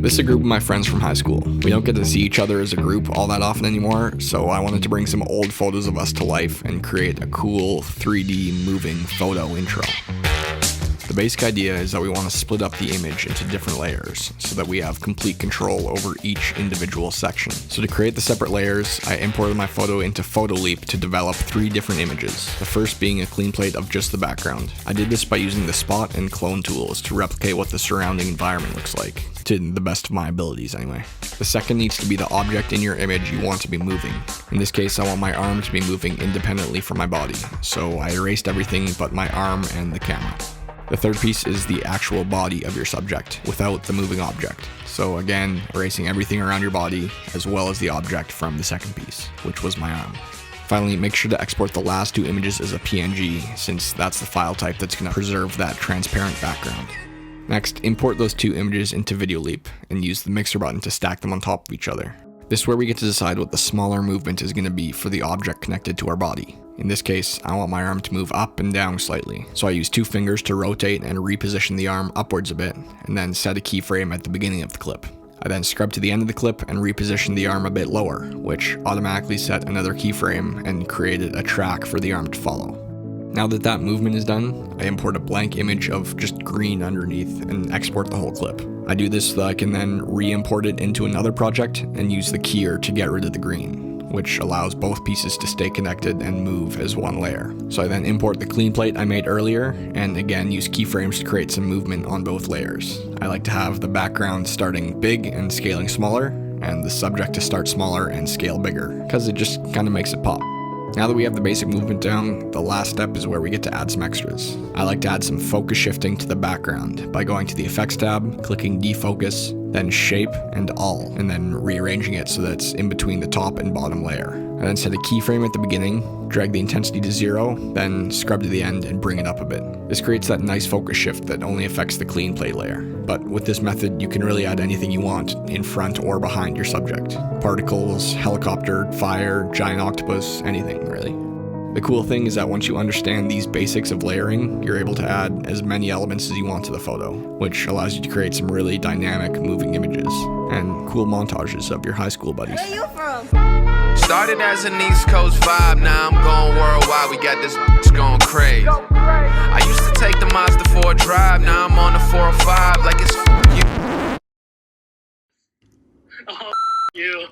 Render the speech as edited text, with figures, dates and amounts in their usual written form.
This is a group of my friends from high school. We don't get to see each other as a group all that often anymore, so I wanted to bring some old photos of us to life and create a cool 3D moving photo intro. The basic idea is that we want to split up the image into different layers so that we have complete control over each individual section. So to create the separate layers, I imported my photo into Photoleap to develop 3 different images, the first being a clean plate of just the background. I did this by using the spot and clone tools to replicate what the surrounding environment looks like, to the best of my abilities anyway. The second needs to be the object in your image you want to be moving. In this case, I want my arm to be moving independently from my body, so I erased everything but my arm and the camera. The third piece is the actual body of your subject, without the moving object. So again, erasing everything around your body, as well as the object from the second piece, which was my arm. Finally, make sure to export the last 2 images as a PNG, since that's the file type that's going to preserve that transparent background. Next, import those 2 images into Videoleap, and use the mixer button to stack them on top of each other. This is where we get to decide what the smaller movement is going to be for the object connected to our body. In this case, I want my arm to move up and down slightly, so I use 2 fingers to rotate and reposition the arm upwards a bit, and then set a keyframe at the beginning of the clip. I then scrub to the end of the clip and reposition the arm a bit lower, which automatically set another keyframe and created a track for the arm to follow. Now that that movement is done, I import a blank image of just green underneath and export the whole clip. I do this so that I can then re-import it into another project and use the keyer to get rid of the green, which allows both pieces to stay connected and move as one layer. So I then import the clean plate I made earlier, and again use keyframes to create some movement on both layers. I like to have the background starting big and scaling smaller, and the subject to start smaller and scale bigger, because it just kind of makes it pop. Now that we have the basic movement down, the last step is where we get to add some extras. I like to add some focus shifting to the background by going to the Effects tab, clicking Defocus, then Shape and All, and then rearranging it so that it's in between the top and bottom layer. I then set a keyframe at the beginning, drag the intensity to 0, then scrub to the end and bring it up a bit. This creates that nice focus shift that only affects the clean plate layer. But with this method, you can really add anything you want in front or behind your subject. Particles, helicopter, fire, giant octopus, anything really. The cool thing is that once you understand these basics of layering, you're able to add as many elements as you want to the photo, which allows you to create some really dynamic moving images and cool montages of your high school buddies. Where you from? Started as an East Coast vibe, now I'm going worldwide, we got this going crazy. I used to take the Mazda 4 drive, now I'm on the 405 like it's you. Oh, you.